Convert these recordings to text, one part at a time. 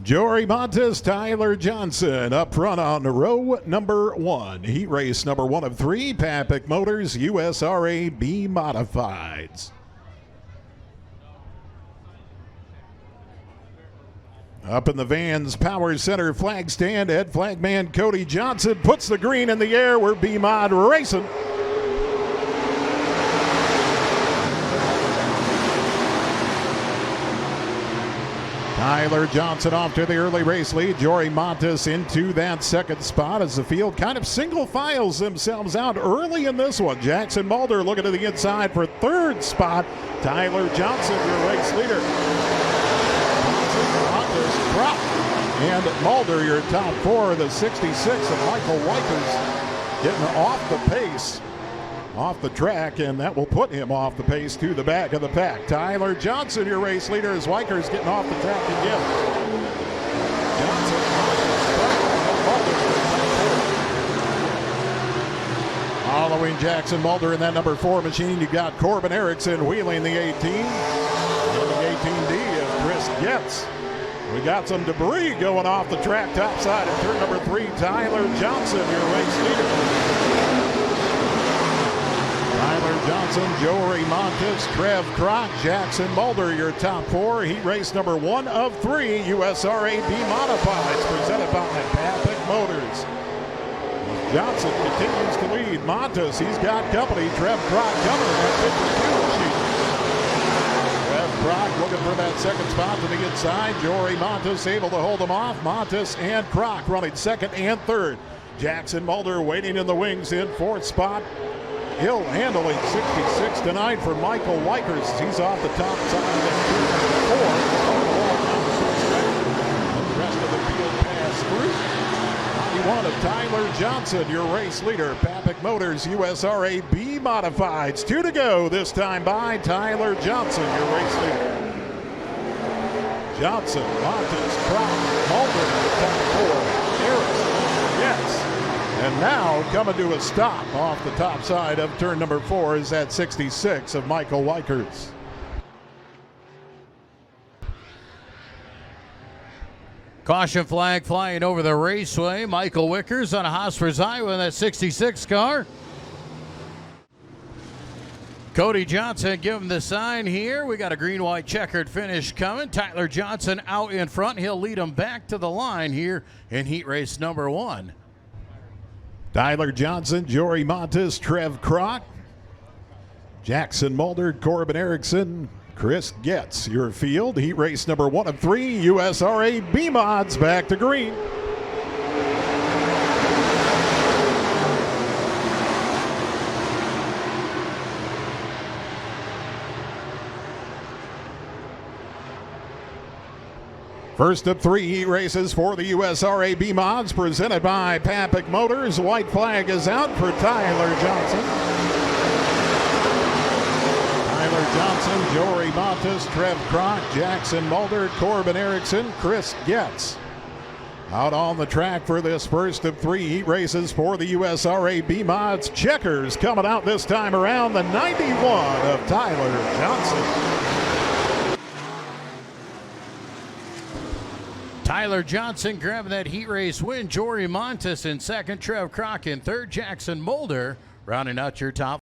Jory Montes, Tyler Johnson up front on row number 1. Heat race number 1 of 3, Rapid Motors, USRA B-Modifieds. Up in the van's power center flag stand, head flagman Cody Johnson puts the green in the air. We're B-Mod racing. Tyler Johnson off to the early race lead. Jory Montes into that second spot as the field kind of single files themselves out early in this one. Jackson Mulder looking to the inside for third spot. Tyler Johnson, your race leader. Montes, Prop, and Mulder, your top 4. The 66 of Michael Wipers getting off the pace, off the track, and that will put him off the pace to the back of the pack. Tyler Johnson, your race leader, as Wikers getting off the track again. Johnson, following Jackson Mulder in that number 4 machine, you got Corbin Erickson wheeling the 18. And the 18D of Chris Getz. We got some debris going off the track top side of turn number 3. Tyler Johnson, your race leader. Tyler Johnson, Jory Montes, Trev Kroc, Jackson Mulder, your top 4. Heat race number 1 of 3, USRA B-Modifieds, presented by Rapid Motors. Johnson continues to lead. Montes, he's got company. Trev Kroc coming in that 52 sheet. Trev Kroc looking for that second spot to the inside. Jory Montes able to hold him off. Montes and Kroc running second and third. Jackson Mulder waiting in the wings in fourth spot. Hill handling 66 tonight for Michael Wikers. He's off the top side of the 4. The rest of the field pass through. 91 of Tyler Johnson, your race leader. Rapid Motors, USRA B-Modifieds. 2 to go, this time by Tyler Johnson, your race leader. Johnson, Montes, Kroc, Mulder, top 4. Erickson, yes. And now coming to a stop off the top side of turn number 4 is that 66 of Michael Wikers. Caution flag flying over the raceway. Michael Wikers on a Hosford's Highway in that 66 car. Cody Johnson give him the sign here. We got a green-white checkered finish coming. Tyler Johnson out in front. He'll lead him back to the line here in heat race number 1. Tyler Johnson, Jory Montes, Trev Kroc, Jackson Mulder, Corbin Erickson, Chris Getz, your field. Heat race number 1 of 3, USRA B-Mods back to green. First of 3 heat races for the USRA B-Mods presented by Rapid Motors. White flag is out for Tyler Johnson. Tyler Johnson, Jory Montes, Trev Kroc, Jackson Mulder, Corbin Erickson, Chris Getz. Out on the track for this first of 3 heat races for the USRA B-Mods. Checkers coming out this time around, the 91 of Tyler Johnson. Tyler Johnson grabbing that heat race win. Jory Montes in second. Trev Kroc in third. Jackson Mulder rounding out your top.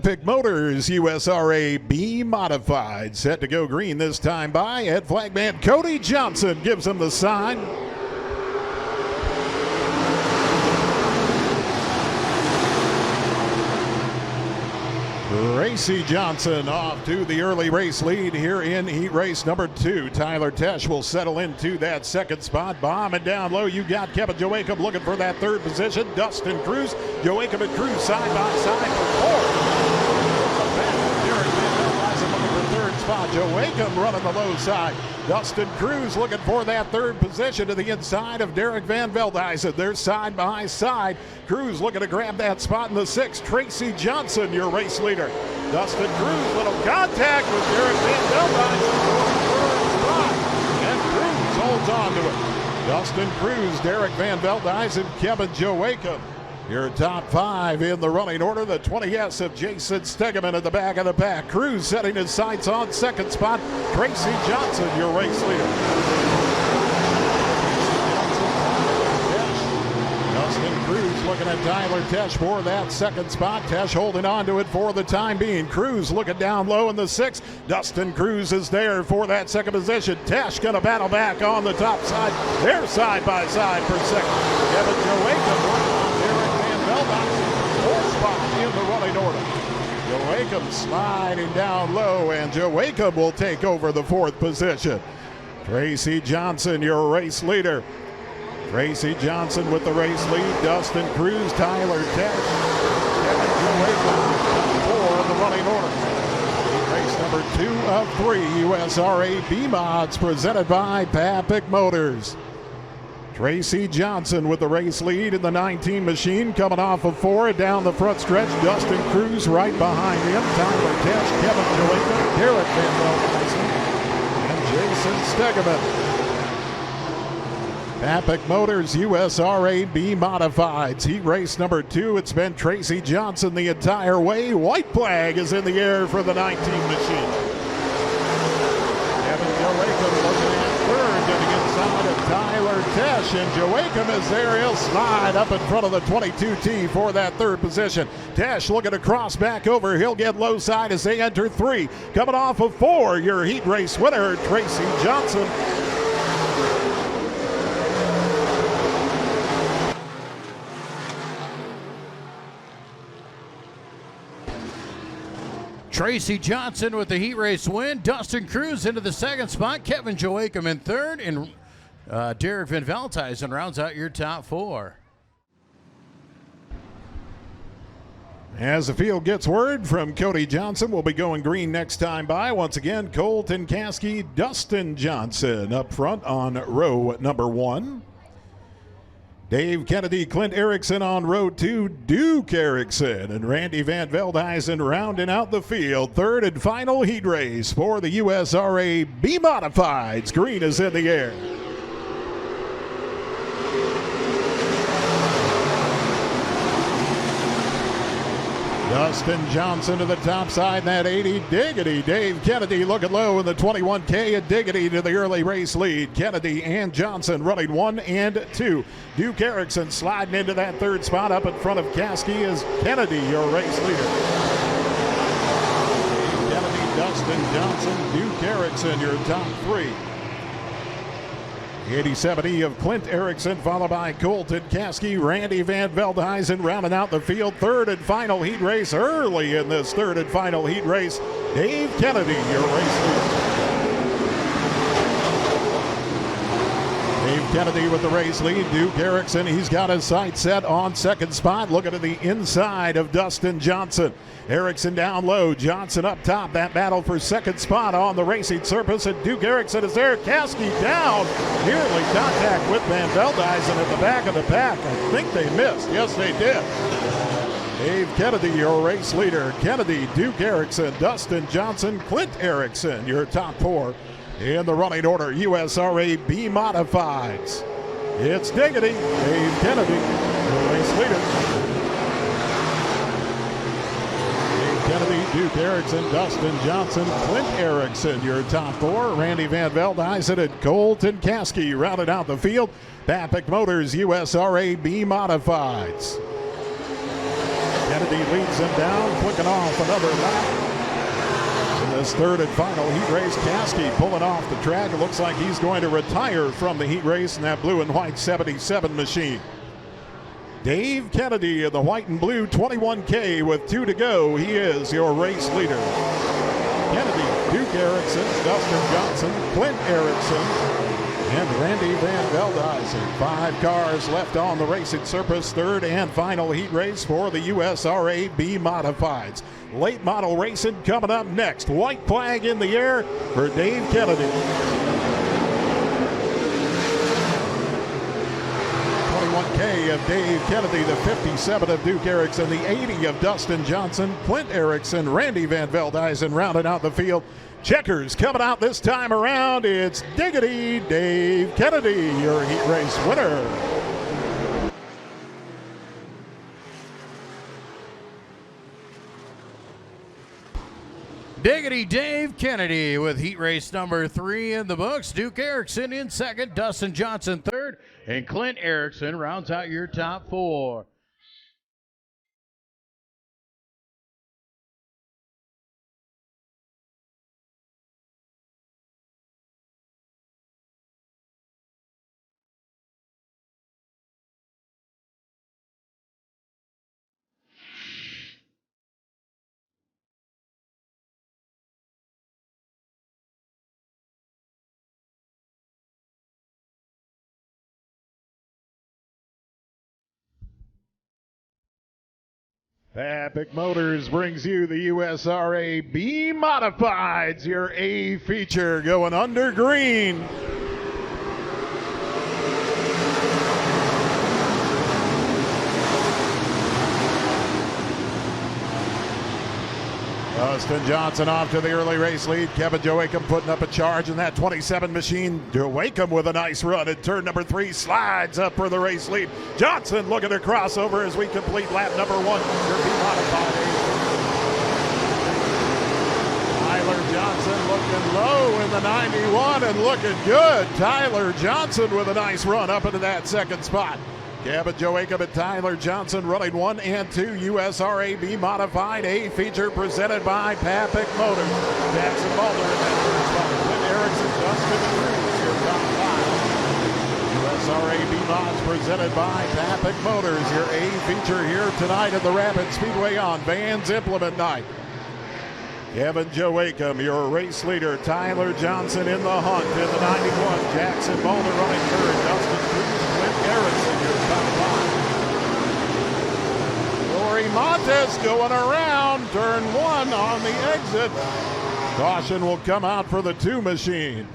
Rapid Motors, USRA B-Modified. Set to go green this time by head flagman Cody Johnson gives him the sign. Racy Johnson off to the early race lead here in heat race number 2. Tyler Tesh will settle into that second spot. Bombing down low, you got Kevin Joachim looking for that third position. Dustin Cruz, Joachim and Cruz side by side for 4. Spot. Joachim running the low side. Dustin Cruz looking for that third position to the inside of Derek Van Veldhuizen. They're side by side. Cruz looking to grab that spot in the 6. Tracy Johnson, your race leader. Dustin Cruz, little contact with Derek Van Veldhuizen. And Cruz holds on to it. Dustin Cruz, Derek Van Veldhuizen, Kevin Joachim. Your top 5 in the running order. The 20S of Jason Stegeman at the back of the pack. Cruz setting his sights on second spot. Tracy Johnson, your race leader. Dustin Cruz looking at Tyler Tesh for that second spot. Tesh holding on to it for the time being. Cruz looking down low in the 6th. Dustin Cruz is there for that second position. Tesh going to battle back on the top side. They're side by side for second. Kevin Joachim, fourth spot in the running order. Joachim sliding down low, and Joachim will take over the 4th position. Tracy Johnson, your race leader. Tracy Johnson with the race lead. Dustin Cruz, Tyler Tesh, Kevin Joachim, top 4 of the running order. Race number 2 of 3, USRA B-Mods, presented by Papik Motors. Tracy Johnson with the race lead in the 19 machine, coming off of 4 down the front stretch. Dustin Cruz right behind him. Tyler Tesh, Kevin Joachim, Derek Van Veldhuizen, and Jason Stegeman. Papik Motors USRA B-Modifieds. Heat race number 2. It's been Tracy Johnson the entire way. White flag is in the air for the 19 machine. Kevin Joachim looking at third, getting inside of Tyler Tesh, and Joachim is there. He'll slide up in front of the 22T for that 3rd position. Tesh looking to cross back over. He'll get low side as they enter 3. Coming off of 4, your heat race winner, Tracy Johnson. Tracy Johnson with the heat race win. Dustin Cruz into the 2nd spot. Kevin Joachim in 3rd. And Derek Van Veldhuizen rounds out your top 4. As the field gets word from Cody Johnson, we'll be going green next time by. Once again, Colton Caskey, Dustin Johnson up front on row number 1. Dave Kennedy, Clint Erickson on row 2, Duke Erickson and Randy Van Veldhuizen rounding out the field. 3rd and final heat race for the USRA B-Modifieds. Green is in the air. Dustin Johnson to the top side, that 80 Diggity. Dave Kennedy looking low in the 21K at Diggity to the early race lead. Kennedy and Johnson running 1 and 2. Duke Erickson sliding into that 3rd spot. Up in front of Caskey is Kennedy, your race leader. Kennedy, Dustin Johnson, Duke Erickson, your top 3. 87E of Clint Erickson, followed by Colton Caskey, Randy Van Veldhuizen rounding out the field. 3rd and final heat race. Early in this 3rd and final heat race, Dave Kennedy, your race leader. Dave Kennedy with the race lead. Duke Erickson, he's got his sights set on 2nd spot, looking to the inside of Dustin Johnson. Erickson down low, Johnson up top. That battle for 2nd spot on the racing surface, and Duke Erickson is there. Caskey down, nearly contact with Van Veldhuizen at the back of the pack. I think they missed. Yes, they did. Dave Kennedy, your race leader. Kennedy, Duke Erickson, Dustin Johnson, Clint Erickson, your top 4 in the running order. USRA B-Modifieds. It's Diggity, Dave Kennedy, your race leader. Kennedy, Duke Erickson, Dustin Johnson, Clint Erickson, your top 4. Randy Van Veldhuizen and Colton Caskey rounded out the field. Papik Motors USRA B-Modifieds. Kennedy leads them down, clicking off another lap. In this 3rd and final heat race, Caskey pulling off the track. It looks like he's going to retire from the heat race in that blue and white 77 machine. Dave Kennedy in the white and blue 21K with 2 to go. He is your race leader. Kennedy, Duke Erickson, Dustin Johnson, Clint Erickson, and Randy Van Veldhuizen. 5 cars left on the racing surface. 3rd and final heat race for the USRA B-Modifieds. Late model racing coming up next. White flag in the air for Dave Kennedy. 21K of Dave Kennedy, the 57 of Duke Erickson, the 80 of Dustin Johnson, Clint Erickson, Randy Van Veldhuizen rounding out the field. Checkers coming out this time around. It's Diggity Dave Kennedy, your heat race winner. Diggity Dave Kennedy with heat race number 3 in the books. Duke Erickson in second, Dustin Johnson third, and Clint Erickson rounds out your top 4. Epic Motors brings you the USRA B-Modifieds, your A feature going under green. Dustin Johnson off to the early race lead. Kevin Joachim putting up a charge in that 27 machine. Joachim with a nice run at turn number 3, slides up for the race lead. Johnson looking to cross over as we complete lap number 1. Your B-Modified. Tyler Johnson looking low in the 91 and looking good. Tyler Johnson with a nice run up into that second spot. Kevin Joachim and Tyler Johnson running 1 and 2 USRA B-Modified A feature presented by Epic Motors. Jackson Mulder in that third spot. Clint Erickson, Dustin Cruz, your top 5. USRA B-Mods presented by Epic Motors. Your A feature here tonight at the Rapid Speedway on Vans Implement Night. Kevin Joachim, your race leader. Tyler Johnson in the hunt in the 91. Jackson Mulder running third. Dustin Cruz, Clint Erickson, your top 5. Rory Montes going around turn 1 on the exit. Caution will come out for the 2 machine.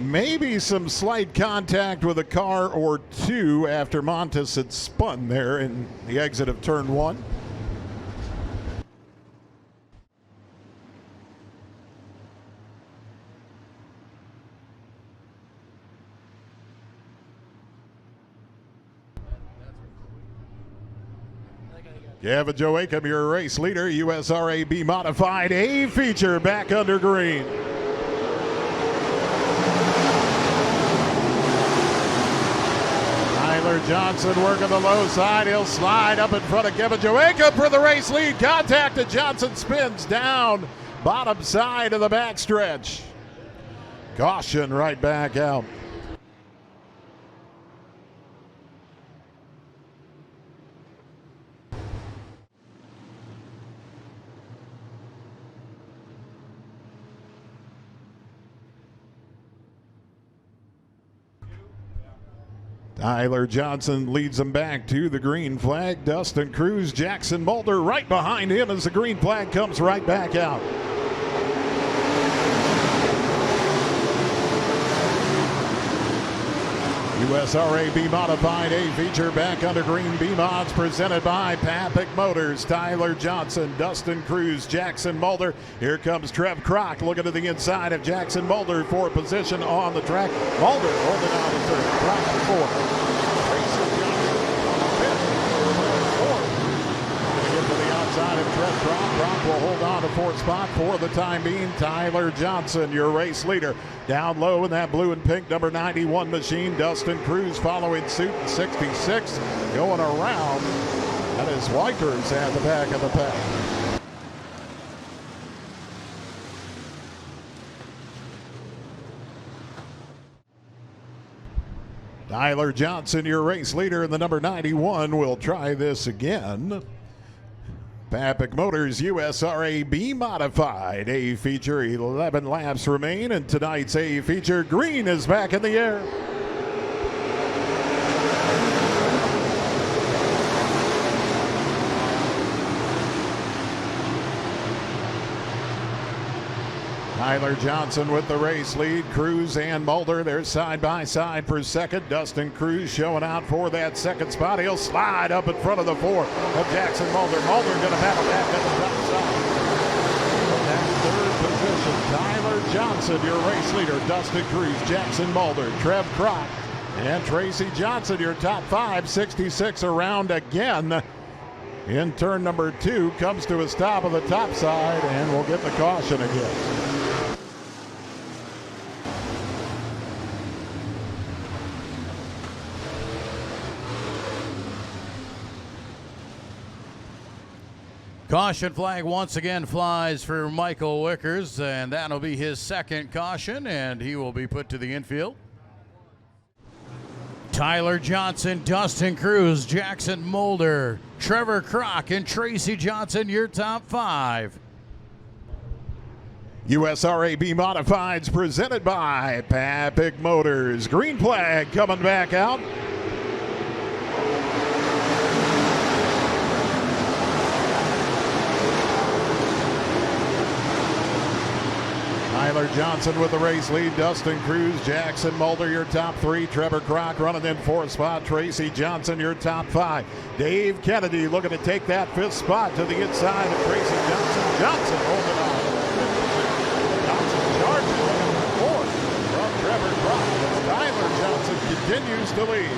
Maybe some slight contact with a car or 2 after Montes had spun there in the exit of turn 1. Kevin Joachim, your race leader. USRA B-Modified A feature back under green. Tyler Johnson working the low side. He'll slide up in front of Kevin Joachim for the race lead. Contact and Johnson spins down bottom side of the backstretch. Caution right back out. Tyler Johnson leads them back to the green flag. Dustin Cruz, Jackson Mulder right behind him as the green flag comes right back out. USRA B-Modified A feature back under green. B-Mods presented by Epic Motors. Tyler Johnson, Dustin Cruz, Jackson Mulder. Here comes Trev Kroc looking to the inside of Jackson Mulder for position on the track. Mulder holding on to third. Kroc to 4. Outside of Trev Kroc. Kroc will hold on to 4th spot for the time being. Tyler Johnson, your race leader. Down low in that blue and pink number 91 machine. Dustin Cruz following suit in 66. Going around. That is Wipers at the back of the pack. Tyler Johnson, your race leader in the number 91. Will try this again. Epic Motors USRA B-Modified A feature. 11 laps remain, and tonight's A feature green is back in the air. Tyler Johnson with the race lead. Cruz and Mulder, they're side by side for second. Dustin Cruz showing out for that second spot. He'll slide up in front of the four of Jackson Mulder. Mulder going to battle back at the top side. From that third position, Tyler Johnson, your race leader. Dustin Cruz, Jackson Mulder, Trev Crock, and Tracy Johnson, your top five. 66 around again. In turn number 2, comes to a stop on the top side, and we'll get the caution again. Caution flag once again flies for Michael Wickers, and that'll be his second caution, and he will be put to the infield. Tyler Johnson, Dustin Cruz, Jackson Mulder, Trevor Crock, and Tracy Johnson, your top five. USRA B-Modifieds presented by Rapid Motors. Green flag coming back out. Tyler Johnson with the race lead. Dustin Cruz, Jackson Mulder, your top 3. Trevor Crock running in 4th spot. Tracy Johnson, your top 5. Dave Kennedy looking to take that 5th spot to the inside of Tracy Johnson. Johnson holding on. Johnson charges in 4th from Trevor Crock as Tyler Johnson continues to lead.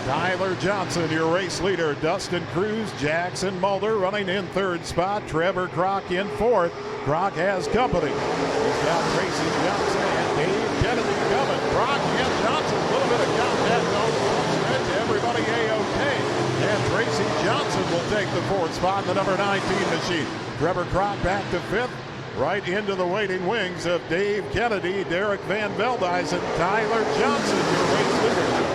Tyler Johnson, your race leader. Dustin Cruz, Jackson Mulder running in 3rd spot. Trevor Crock in 4th. Crock has company. He's got Tracy Johnson and Dave Kennedy coming. Crock and Johnson, a little bit of contact on the stretch. Everybody A-OK. And Tracy Johnson will take the 4th spot in the number 19 machine. Trevor Crock back to 5th. Right into the waiting wings of Dave Kennedy, Derek Van Veldhuizen, Tyler Johnson, your race leader.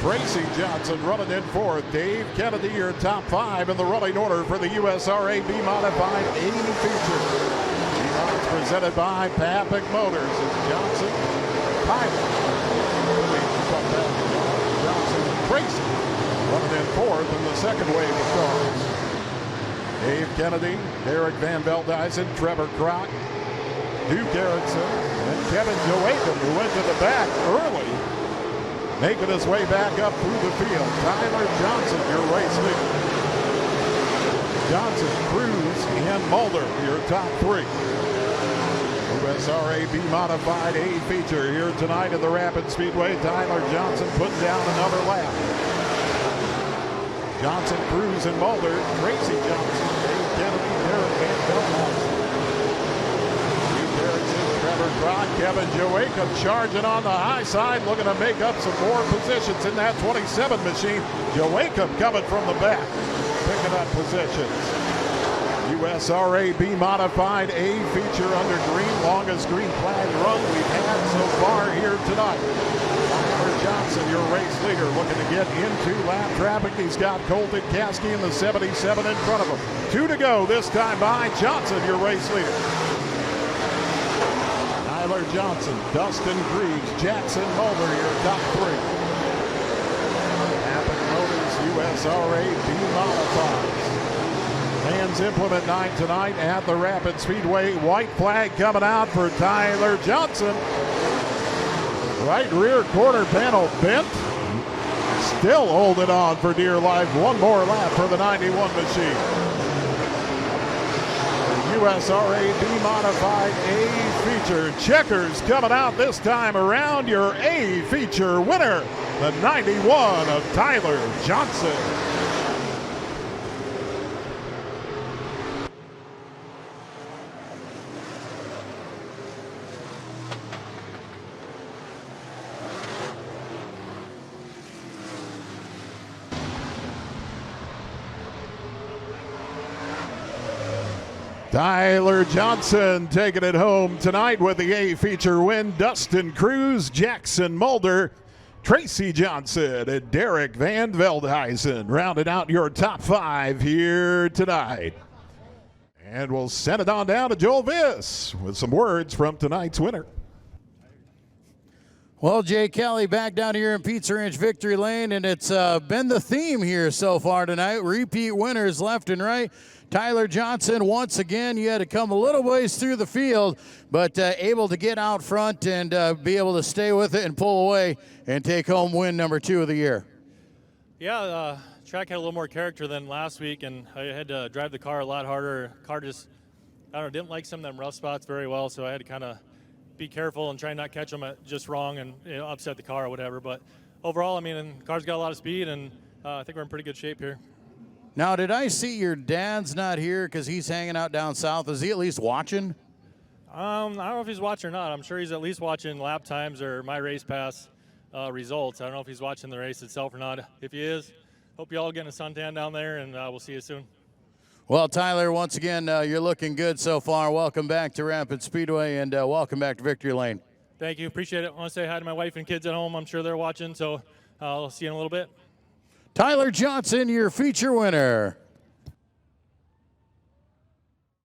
Tracy Johnson running in 4th. Dave Kennedy, your top 5 in the running order for the USRA B-Modified A feature. B-Mods presented by Rapid Motors. It's Johnson, Tyler, Johnson, and Tracy running in 4th in the second wave of cars. Dave Kennedy, Derek Van Veldhuizen, Trevor Crock, Duke Erickson, and Kevin Joachim, who went to the back early, making his way back up through the field. Tyler Johnson, your race leader. Johnson, Cruz, and Mulder, your top 3. USRA B-Modified A feature here tonight at the Rapid Speedway. Tyler Johnson putting down another lap. Johnson, Cruz, and Mulder. Tracy Johnson, Dave Kennedy, Derek Van Veldhuizen. Trevor Crock, Kevin Joachim charging on the high side, looking to make up some more positions in that 27 machine. Joachim coming from the back, picking up positions. USRA B-Modified A feature under green, longest green flag run we've had so far here tonight. Tyler Johnson, your race leader, looking to get into lap traffic. He's got Colton Caskey in the 77 in front of him. 2 to go this time by Johnson, your race leader. Tyler Johnson, Dustin Cruz, Jackson Mulder, your top 3. Rapid Motors USRA B-Modifieds. Fans implement night tonight at the Rapid Speedway. White flag coming out for Tyler Johnson. Right rear quarter panel bent. Still holding on for dear life. One more lap for the 91 machine. USRA B-Modified A feature. Checkers coming out this time around. Your A feature winner, the 91 of Tyler Johnson. Tyler Johnson taking it home tonight with the A feature win. Dustin Cruz, Jackson Mulder, Tracy Johnson, and Derek Van Veldhuizen rounded out your top 5 here tonight. And we'll send it on down to Joel Viss with some words from tonight's winner. Well, Jay Kelly back down here in Pizza Ranch Victory Lane, and it's been the theme here so far tonight. Repeat winners left and right. Tyler Johnson, once again, you had to come a little ways through the field, but able to get out front and be able to stay with it and pull away and take home win number 2 of the year. Yeah, track had a little more character than last week, and I had to drive the car a lot harder. Car just, I don't know, didn't like some of them rough spots very well, so I had to kind of be careful and try not to catch them at just wrong and upset the car or whatever. But overall, I mean, the car's got a lot of speed, and I think we're in pretty good shape here. Now, did I see your dad's not here because he's hanging out down south? Is he at least watching? I don't know if he's watching or not. I'm sure he's at least watching lap times or my race pass results. I don't know if he's watching the race itself or not. If he is, hope you all get a suntan down there, and we'll see you soon. Well, Tyler, once again, you're looking good so far. Welcome back to Rapid Speedway, and welcome back to Victory Lane. Thank you. Appreciate it. I want to say hi to my wife and kids at home. I'm sure they're watching, so I'll see you in a little bit. Tyler Johnson, your feature winner.